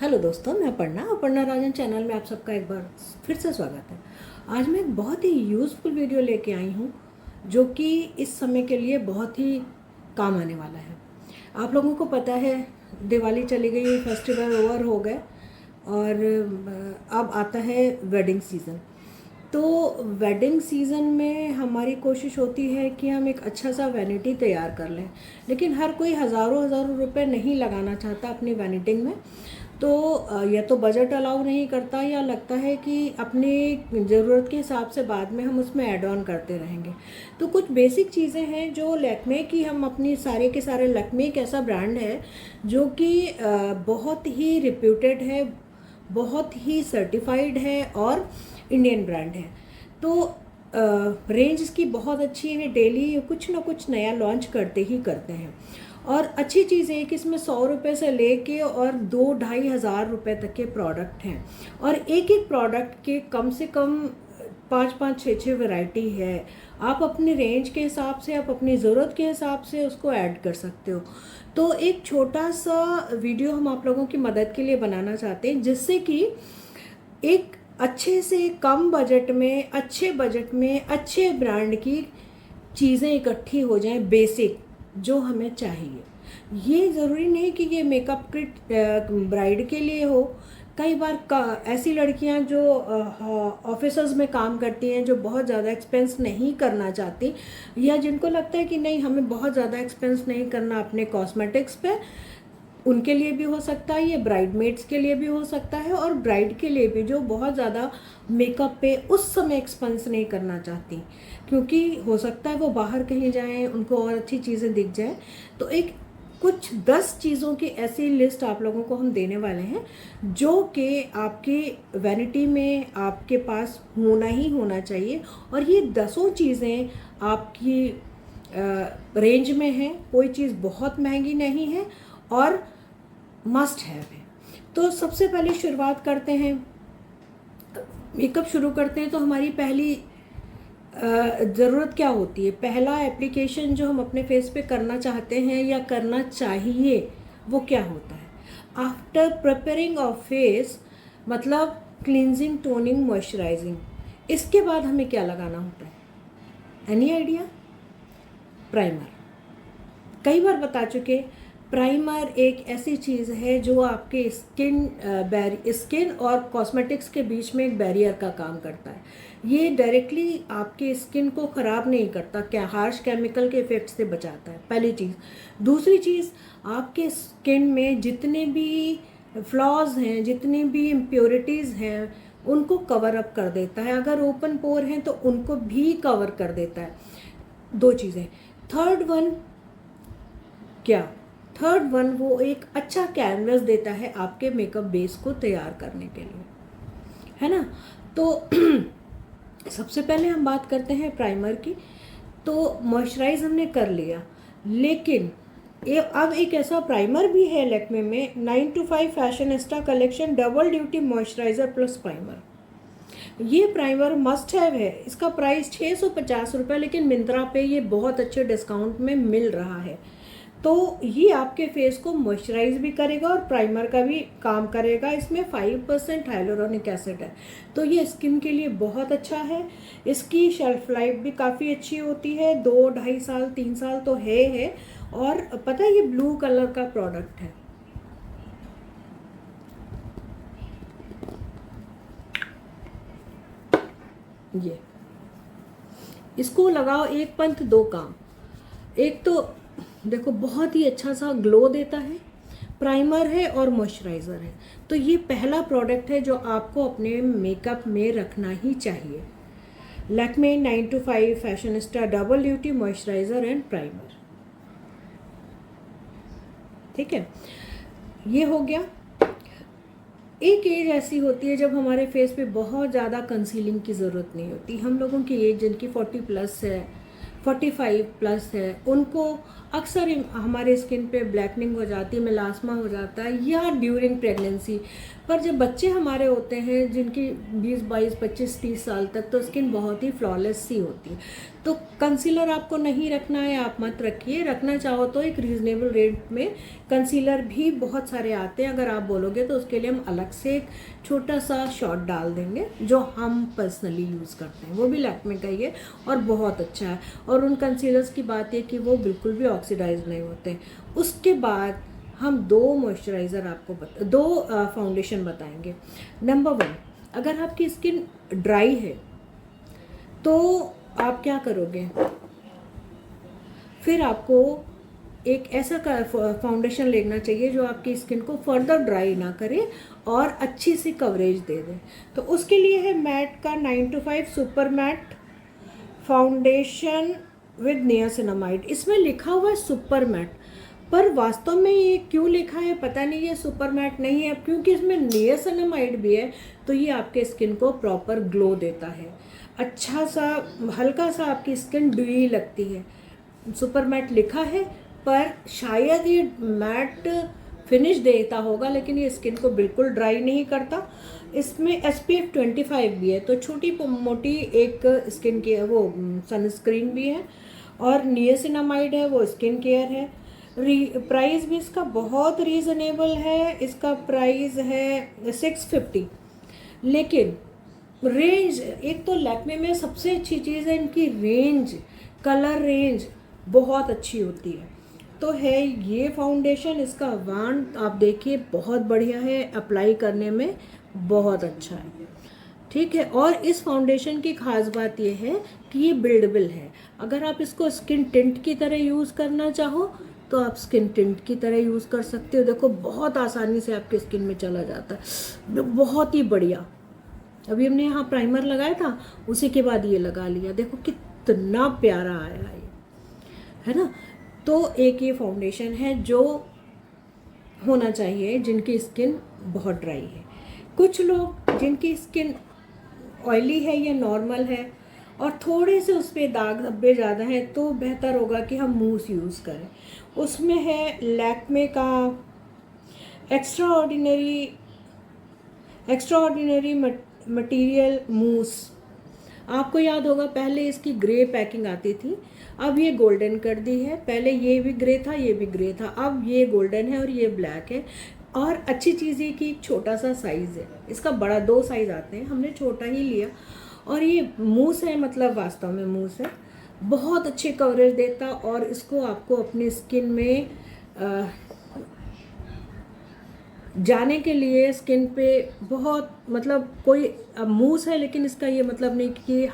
Hello दोस्तों, मैं अपर्णा राजन channel में आप सबका एक बार फिर से स्वागत है। आज मैं एक बहुत ही यूज़फुल वीडियो लेके आई हूँ जो कि इस समय के लिए बहुत ही काम आने वाला है। आप लोगों को पता है दिवाली चली गई, फेस्टिवल ओवर हो गए और अब आता है वेडिंग सीज़न। तो वेडिंग सीज़न में हमारी कोशिश होती है कि हम एक अच्छा सा वैनिटी तैयार कर लें, लेकिन हर कोई हज़ारों रुपए नहीं लगाना चाहता अपनी वैनिटी में। तो या तो बजट अलाउ नहीं करता या लगता है कि अपनी ज़रूरत के हिसाब से बाद में हम उसमें ऐड ऑन करते रहेंगे। तो कुछ बेसिक चीज़ें हैं जो लैक्मे की, हम अपनी सारे के सारे, लैक्मे एक ऐसा ब्रांड है जो कि बहुत ही रिप्यूटेड है, बहुत ही सर्टिफाइड है और इंडियन ब्रांड है। तो रेंज इसकी बहुत अच्छी है, डेली कुछ ना कुछ नया लॉन्च करते ही करते हैं। और अच्छी चीज़ है कि इसमें 100 रुपये से लेके और 2-2.5 हज़ार रुपये तक के प्रोडक्ट हैं और एक एक प्रोडक्ट के कम से कम 5-5, 6-6 वैरायटी है। आप अपने रेंज के हिसाब से, आप अपनी ज़रूरत के हिसाब से उसको ऐड कर सकते हो। तो एक छोटा सा वीडियो हम आप लोगों की मदद के लिए बनाना चाहते हैं, जिससे कि एक अच्छे से कम बजट में, अच्छे बजट में, अच्छे ब्रांड की चीज़ें इकट्ठी हो जाएं, बेसिक जो हमें चाहिए। ये ज़रूरी नहीं कि ये मेकअप किट ब्राइड के लिए हो। कई बार ऐसी लड़कियां जो ऑफिसर्स में काम करती हैं, जो बहुत ज़्यादा एक्सपेंस नहीं करना चाहती, या जिनको लगता है कि नहीं हमें बहुत ज़्यादा एक्सपेंस नहीं करना अपने कॉस्मेटिक्स पे, उनके लिए भी हो सकता है। ये ब्राइडमेड्स के लिए भी हो सकता है और ब्राइड के लिए भी जो बहुत ज़्यादा मेकअप पे उस समय एक्सपेंस नहीं करना चाहती, क्योंकि हो सकता है वो बाहर कहीं जाएं, उनको और अच्छी चीज़ें दिख जाएं। तो एक कुछ 10 चीज़ों की ऐसी लिस्ट आप लोगों को हम देने वाले हैं जो कि आपकी वैनिटी में आपके पास होना ही होना चाहिए। और ये 10 चीज़ें आपकी रेंज में हैं, कोई चीज़ बहुत महंगी नहीं है और मस्ट हैव है। तो सबसे पहले शुरुआत करते हैं, मेकअप शुरू करते हैं। तो हमारी पहली ज़रूरत क्या होती है? पहला एप्लीकेशन जो हम अपने फेस पे करना चाहते हैं या करना चाहिए वो क्या होता है? आफ्टर प्रिपेयरिंग ऑफ फेस, मतलब क्लींजिंग, टोनिंग, मॉइस्चराइजिंग, इसके बाद हमें क्या लगाना होता है? Any idea? प्राइमर। कई बार बता चुके, प्राइमर एक ऐसी चीज़ है जो आपके स्किन और कॉस्मेटिक्स के बीच में एक बैरियर का काम करता है। ये डायरेक्टली आपके स्किन को ख़राब नहीं करता, क्या हार्श केमिकल के इफ़ेक्ट से बचाता है, पहली चीज़। दूसरी चीज़, आपके स्किन में जितने भी फ्लॉज हैं, जितनी भी इम्प्योरिटीज़ हैं, उनको कवर अप कर देता है। अगर ओपन पोर हैं तो उनको भी कवर कर देता है। 2 चीज़ें। थर्ड वन वो एक अच्छा कैनवस देता है आपके मेकअप बेस को तैयार करने के लिए, है ना। तो सबसे पहले हम बात करते हैं प्राइमर की। तो मॉइस्चराइज हमने कर लिया, लेकिन अब एक ऐसा प्राइमर भी है लैक्मे में, 9 to 5 fashionista collection double duty moisturiser plus primer. ये प्राइमर मस्ट हैव है। इसका प्राइस 650 रुपये, लेकिन मिंत्रा पे ये बहुत अच्छे डिस्काउंट में मिल रहा है। तो ये आपके फेस को मॉइस्चराइज भी करेगा और प्राइमर का भी काम करेगा। इसमें 5% हाइलोरोनिक एसिड है, तो ये स्किन के लिए बहुत अच्छा है। इसकी शेल्फ लाइफ भी काफ़ी अच्छी होती है, 2-2.5 साल, 3 साल तो है। और पता है ये ब्लू कलर का प्रोडक्ट है। ये इसको लगाओ, एक पंथ दो काम। एक तो देखो बहुत ही अच्छा सा ग्लो देता है, प्राइमर है और मॉइस्चराइज़र है। तो ये पहला प्रोडक्ट है जो आपको अपने मेकअप में रखना ही चाहिए। Lakme 9 to 5 fashionista double duty moisturiser and primer. ठीक है, ये हो गया। एक एज ऐसी होती है जब हमारे फेस पे बहुत ज़्यादा कंसीलिंग की ज़रूरत नहीं होती। हम लोगों की एज जिनकी 40+ है, 45+ है, उनको अक्सर हमारे स्किन पे ब्लैकनिंग हो जाती है, मेलास्मा हो जाता है, या ड्यूरिंग प्रेगनेंसी पर जब बच्चे हमारे होते हैं जिनकी 20, 22, 25, 30 साल तक, तो स्किन बहुत ही फ्लॉलेस सी होती है। तो कंसीलर आपको नहीं रखना है, आप मत रखिए। रखना चाहो तो एक रीज़नेबल रेट में कंसीलर भी बहुत सारे आते हैं, अगर आप बोलोगे तो उसके लिए हम अलग से एक छोटा सा शॉट डाल देंगे जो हम पर्सनली यूज़ करते हैं, वो भी लैक्मे का ही है और बहुत अच्छा है। और उन कंसीलर्स की बात है कि वो बिल्कुल भी ऑक्सीडाइज नहीं होते। उसके बाद हम दो मॉइस्चराइज़र आपको दो फाउंडेशन बताएंगे। नंबर 1, अगर आपकी स्किन ड्राई है तो आप क्या करोगे, फिर आपको एक ऐसा फाउंडेशन लेना चाहिए जो आपकी स्किन को फर्दर ड्राई ना करे और अच्छी सी कवरेज दे दे। तो उसके लिए है मैट का 925 super matte foundation with niacinamide. इसमें लिखा हुआ है सुपर मैट, पर वास्तव में ये क्यों लिखा है पता नहीं, ये सुपर मैट नहीं है। क्योंकि इसमें नियासिनामाइड भी है, तो ये आपके स्किन को प्रॉपर ग्लो देता है, अच्छा सा हल्का सा आपकी स्किन ड्यूई लगती है। सुपर मैट लिखा है, पर शायद ये मैट फिनिश देता होगा, लेकिन ये स्किन को बिल्कुल ड्राई नहीं करता। इसमें SPF 25 भी है, तो छोटी मोटी एक स्किन की वो सनस्क्रीन भी है, और नियासिनामाइड है, वो स्किन केयर है। प्राइस भी इसका बहुत रीज़नेबल है, इसका प्राइस है 650। लेकिन रेंज, एक तो लैक्मे में सबसे अच्छी चीज़ है इनकी रेंज, कलर रेंज बहुत अच्छी होती है। तो है ये फाउंडेशन, इसका वान आप देखिए बहुत बढ़िया है, अप्लाई करने में बहुत अच्छा है, ठीक है। और इस फाउंडेशन की खास बात ये है कि ये बिल्डेबल है। अगर आप इसको स्किन टिंट की तरह यूज़ करना चाहो तो आप स्किन टिंट की तरह यूज़ कर सकते हो। देखो बहुत आसानी से आपके स्किन में चला जाता है, बहुत ही बढ़िया। अभी हमने यहाँ प्राइमर लगाया था, उसी के बाद ये लगा लिया, देखो कितना प्यारा आया है ना। तो एक ये फाउंडेशन है जो होना चाहिए जिनकी स्किन बहुत ड्राई है। कुछ लोग जिनकी स्किन ऑयली है या नॉर्मल है और थोड़े से उस पर दाग धब्बे ज़्यादा हैं, तो बेहतर होगा कि हम मूस यूज़ करें। उसमें है लैक्मे का एक्स्ट्राऑर्डिनरी मटेरियल मूस। आपको याद होगा पहले इसकी ग्रे पैकिंग आती थी, अब ये गोल्डन कर दी है। पहले ये भी ग्रे था, ये भी ग्रे था, अब ये गोल्डन है और ये ब्लैक है। और अच्छी चीज़ ये कि छोटा सा साइज़ है इसका, बड़ा 2 साइज़ आते हैं, हमने छोटा ही लिया। और ये मूस है, मतलब वास्तव में मूस है, बहुत अच्छी कवरेज देता। और इसको आपको अपनी स्किन में जाने के लिए स्किन पे बहुत, मतलब कोई मूस है लेकिन इसका ये मतलब नहीं कि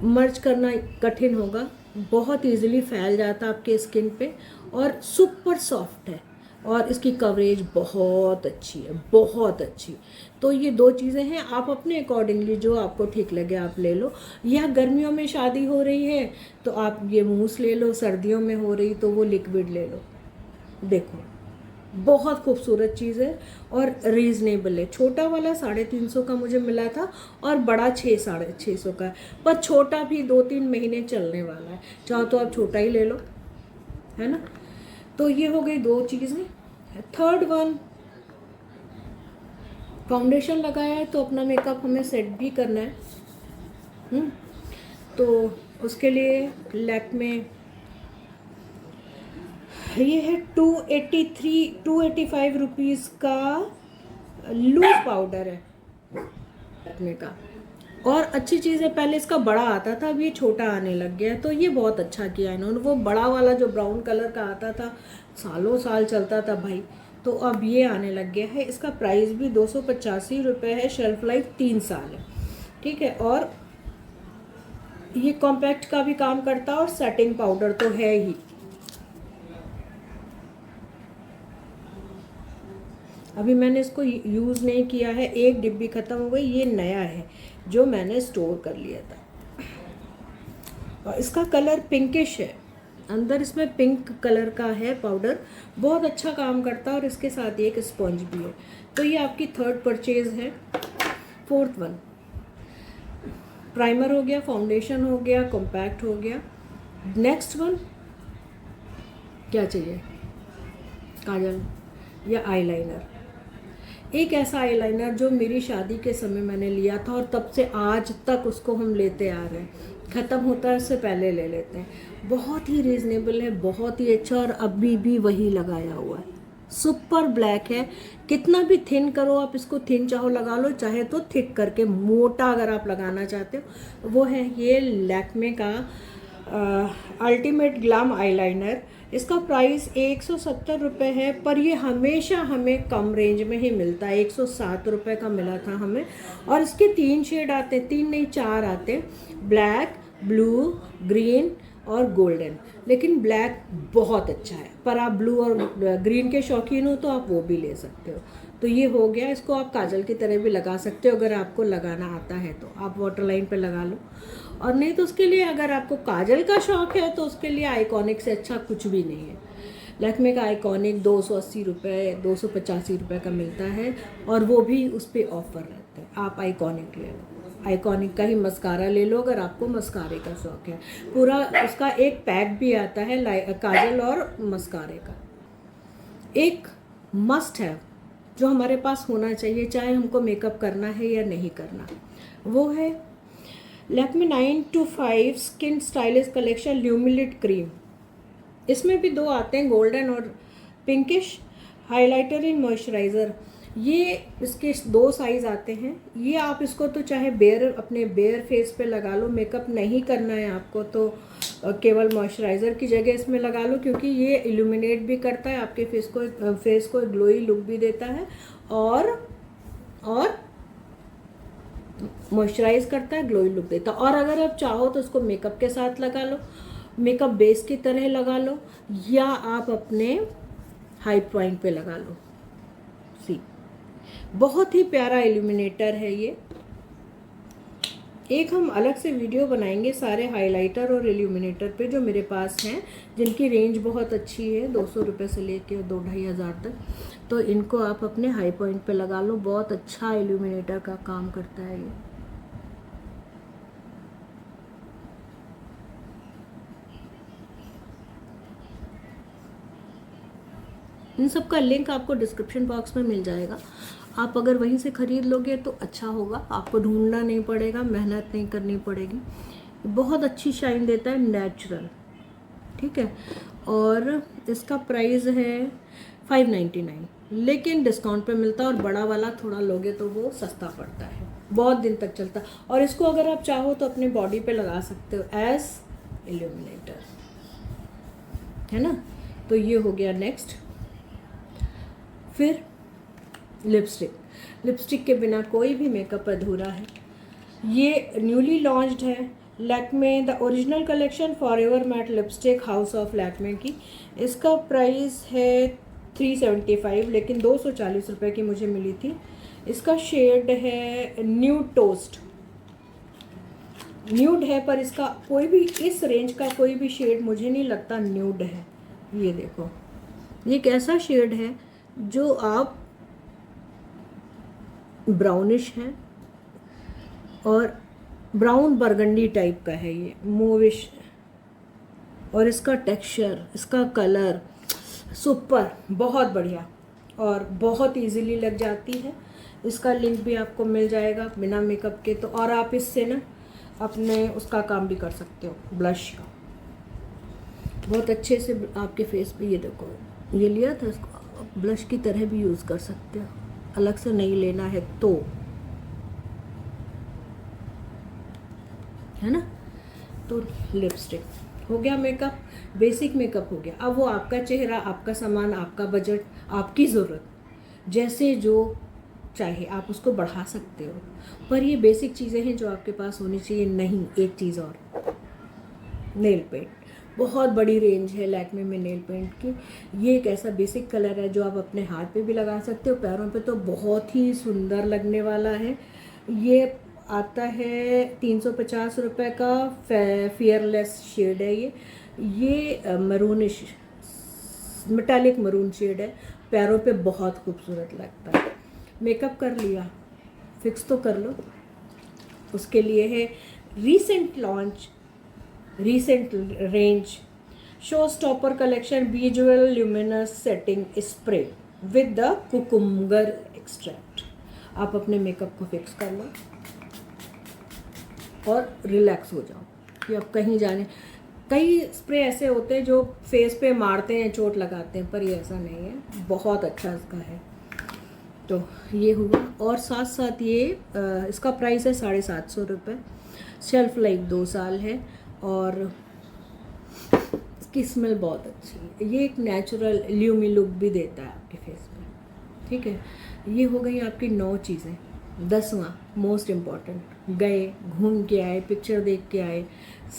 मर्ज करना कठिन होगा, बहुत इजीली फैल जाता आपके स्किन पे और सुपर सॉफ्ट है और इसकी कवरेज बहुत अच्छी है, बहुत अच्छी। तो ये 2 चीज़ें हैं, आप अपने अकॉर्डिंगली जो आपको ठीक लगे आप ले लो। या गर्मियों में शादी हो रही है तो आप ये मूस ले लो, सर्दियों में हो रही तो वो लिक्विड ले लो। देखो बहुत खूबसूरत चीज़ है और रीज़नेबल है। छोटा वाला 350 का मुझे मिला था और बड़ा 600-650 का, पर छोटा भी 2-3 महीने चलने वाला है, चाहो तो आप छोटा ही ले लो, है ना। तो ये हो गई 2 चीज़ें। थर्ड वन, फाउंडेशन लगाया है तो अपना मेकअप हमें सेट भी करना है। तो उसके लिए लैक्मे ये है 285 रुपीज़ का लूज पाउडर है लैक्मे का। और अच्छी चीज़ है, पहले इसका बड़ा आता था, अब ये छोटा आने लग गया है, तो ये बहुत अच्छा किया इन्होंने। वो बड़ा वाला जो ब्राउन कलर का आता था सालों साल चलता था भाई, तो अब ये आने लग गया है। इसका प्राइस भी 285 रुपये है, शेल्फ लाइफ 3 साल है, ठीक है। और ये कॉम्पैक्ट का भी काम करता है और सेटिंग पाउडर तो है ही। अभी मैंने इसको यूज़ नहीं किया है, 1 डिब्बी ख़त्म हो गई, ये नया है जो मैंने स्टोर कर लिया था। और इसका कलर पिंकिश है, अंदर इसमें पिंक कलर का है पाउडर, बहुत अच्छा काम करता है। और इसके साथ एक स्पंज भी है। तो ये आपकी 3rd परचेज़ है। 4th वन, प्राइमर हो गया, फाउंडेशन हो गया, कॉम्पैक्ट हो गया। नेक्स्ट वन क्या चाहिए, काजल या आईलाइनर। एक ऐसा आईलाइनर जो मेरी शादी के समय मैंने लिया था और तब से आज तक उसको हम लेते आ रहे हैं, ख़त्म होता है उससे पहले ले लेते हैं। बहुत ही रीज़नेबल है, बहुत ही अच्छा, और अभी भी वही लगाया हुआ है। सुपर ब्लैक है, कितना भी थिन करो आप इसको, थिन चाहो लगा लो, चाहे तो थिक करके मोटा अगर आप लगाना चाहते हो वो है। ये लैक्मे का अल्टीमेट ग्लैम आईलाइनर। इसका प्राइस 170 रुपये है, पर ये हमेशा हमें कम रेंज में ही मिलता है। 107 रुपये का मिला था हमें, और इसके 3 शेड आते हैं, 3 नहीं 4 आते हैं, ब्लैक, ब्लू, ग्रीन और गोल्डन। लेकिन ब्लैक बहुत अच्छा है, पर आप ब्लू और ग्रीन के शौकीन हो तो आप वो भी ले सकते हो। तो ये हो गया, इसको आप काजल की तरह भी लगा सकते हो, अगर आपको लगाना आता है तो आप वाटर लाइन पे लगा लो, और नहीं तो उसके लिए अगर आपको काजल का शौक़ है तो उसके लिए आइकॉनिक से अच्छा कुछ भी नहीं है। लैक्मे का आइकॉनिक 280 रुपये 285 रुपये का मिलता है, और वो भी उस पर ऑफ़र रहता है। आप आइकॉनिक ले लो, आइकॉनिक का ही मस्कारा ले लो अगर आपको मस्कारे का शौक़ है। पूरा उसका एक पैक भी आता है काजल और मस्कारे का। एक मस्ट है जो हमारे पास होना चाहिए, चाहे हमको मेकअप करना है या नहीं करना, वो है Lakme 9 to 5 skin stylish collection ल्यूमिलिट क्रीम। इसमें भी 2 आते हैं, गोल्डन और पिंकिश, हाइलाइटर इन मॉइस्चराइज़र। ये इसके 2 साइज़ आते हैं। ये आप इसको तो चाहे अपने बेयर फेस पे लगा लो, मेकअप नहीं करना है आपको तो केवल मॉइस्चराइज़र की जगह इसमें लगा लो, क्योंकि ये इल्यूमिनेट भी करता है आपके फेस को ग्लोई लुक भी देता है, और मॉइस्चराइज करता है, ग्लोई लुक देता है। और अगर आप चाहो तो उसको मेकअप के साथ लगा लो, मेकअप बेस की तरह लगा लो, या आप अपने हाई पॉइंट पे लगा लो। सी बहुत ही प्यारा इल्यूमिनेटर है ये। एक हम अलग से वीडियो बनाएंगे सारे हाइलाइटर और इल्यूमिनेटर पे जो मेरे पास हैं, जिनकी रेंज बहुत अच्छी है, 200 रुपये से लेके 2-2.5 हज़ार तक। तो इनको आप अपने हाई पॉइंट पे लगा लो, बहुत अच्छा इल्यूमिनेटर का काम करता है ये। इन सब का लिंक आपको डिस्क्रिप्शन बॉक्स में मिल जाएगा। आप अगर वहीं से ख़रीद लोगे तो अच्छा होगा, आपको ढूंढना नहीं पड़ेगा, मेहनत नहीं करनी पड़ेगी। बहुत अच्छी शाइन देता है, नेचुरल, ठीक है। और इसका प्राइस है 599, लेकिन डिस्काउंट पे मिलता है, और बड़ा वाला थोड़ा लोगे तो वो सस्ता पड़ता है, बहुत दिन तक चलता है। और इसको अगर आप चाहो तो अपने बॉडी पे लगा सकते हो एज इल्यूमिनेटर, है ना। तो ये हो गया नेक्स्ट। फिर लिपस्टिक के बिना कोई भी मेकअप अधूरा है। ये न्यूली लॉन्च्ड है Lakme the original collection forever matte lipstick house of Lakme की। इसका प्राइस है 375, लेकिन 240 रुपये की मुझे मिली थी। इसका शेड है न्यूड टोस्ट, न्यूड है, पर इसका कोई भी इस रेंज का कोई भी शेड मुझे नहीं लगता न्यूड है। ये देखो, ये एक ऐसा शेड है जो आप ब्राउनिश है और ब्राउन बरगंडी टाइप का है, ये मूविश, और इसका टेक्सचर, इसका कलर सुपर, बहुत बढ़िया, और बहुत इजीली लग जाती है। इसका लिंक भी आपको मिल जाएगा बिना मेकअप के। तो और आप इससे ना अपने उसका काम भी कर सकते हो, ब्लश का, बहुत अच्छे से आपके फेस पे। ये देखो, ये लिया था, इसको ब्लश की तरह भी यूज़ कर सकते हो, अलग से नहीं लेना है तो, है ना। तो लिपस्टिक हो गया, मेकअप, बेसिक मेकअप हो गया। अब वो आपका चेहरा, आपका सामान, आपका बजट, आपकी ज़रूरत, जैसे जो चाहे आप उसको बढ़ा सकते हो, पर ये बेसिक चीज़ें हैं जो आपके पास होनी चाहिए। नहीं, एक चीज़ और, नेल पेंट। बहुत बड़ी रेंज है लैक्मे में नेल पेंट की। ये एक ऐसा बेसिक कलर है जो आप अपने हाथ पे भी लगा सकते हो, पैरों पे तो बहुत ही सुंदर लगने वाला है। ये आता है 350 रुपये का, फेयरलेस शेड है ये मरूनिश, मेटालिक मरून शेड है, पैरों पे बहुत खूबसूरत लगता है। मेकअप कर लिया, फिक्स तो कर लो। उसके लिए है recent range show stopper collection visual luminous setting spray. With the cucumber extract. आप अपने मेकअप को फिक्स कर लो और रिलैक्स हो जाओ कि अब कहीं जाने। कई स्प्रे ऐसे होते हैं जो फेस पे मारते हैं, चोट लगाते हैं, पर ये ऐसा नहीं है, बहुत अच्छा इसका है। तो ये हुआ, और साथ साथ ये इसका प्राइस है 750 रुपये। शेल्फ लाइफ 2 साल है और इसकी स्मेल बहुत अच्छी है। ये एक नेचुरल ल्यूमी लुक भी देता है आपके फेस पे। ठीक है, ये हो गई आपकी 9 चीज़ें। 10वां मोस्ट इम्पॉर्टेंट, गए, घूम के आए, पिक्चर देख के आए,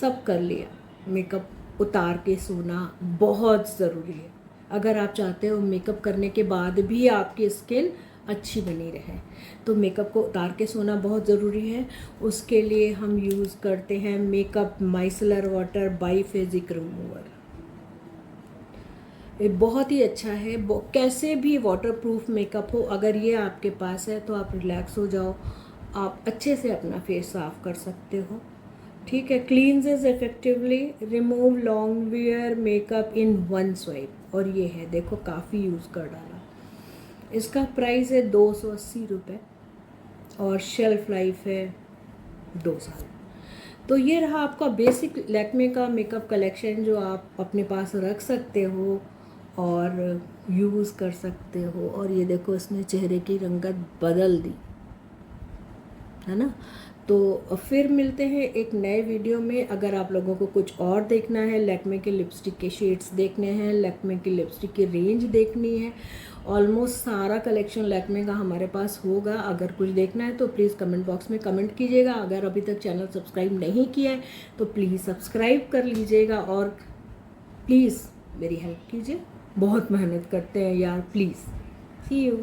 सब कर लिया, मेकअप उतार के सोना बहुत ज़रूरी है। अगर आप चाहते हो मेकअप करने के बाद भी आपकी स्किन अच्छी बनी रहे, तो मेकअप को उतार के सोना बहुत ज़रूरी है। उसके लिए हम यूज़ करते हैं makeup micellar water by phasic remover. ये बहुत ही अच्छा है, कैसे भी वाटरप्रूफ मेकअप हो, अगर ये आपके पास है तो आप रिलैक्स हो जाओ, आप अच्छे से अपना फेस साफ कर सकते हो। ठीक है, cleanses effectively, remove long wear makeup in 1 swipe. और ये है, देखो काफ़ी यूज़ कर डाला। इसका प्राइस है 280 रुपये और शेल्फ लाइफ है 2 साल। तो ये रहा आपका बेसिक लैक्मे का मेकअप कलेक्शन, जो आप अपने पास रख सकते हो और यूज़ कर सकते हो। और ये देखो, इसने चेहरे की रंगत बदल दी है ना। तो फिर मिलते हैं एक नए वीडियो में। अगर आप लोगों को कुछ और देखना है, लैक्मे के लिपस्टिक के शेड्स देखने हैं, लैक्मे की लिपस्टिक की रेंज देखनी है, ऑलमोस्ट सारा कलेक्शन लैक्मे का हमारे पास होगा। अगर कुछ देखना है तो प्लीज़ कमेंट बॉक्स में कमेंट कीजिएगा। अगर अभी तक चैनल सब्सक्राइब नहीं किया है तो प्लीज़ सब्सक्राइब कर लीजिएगा और प्लीज़ मेरी हेल्प कीजिए। बहुत मेहनत करते हैं यार, प्लीज़। C you.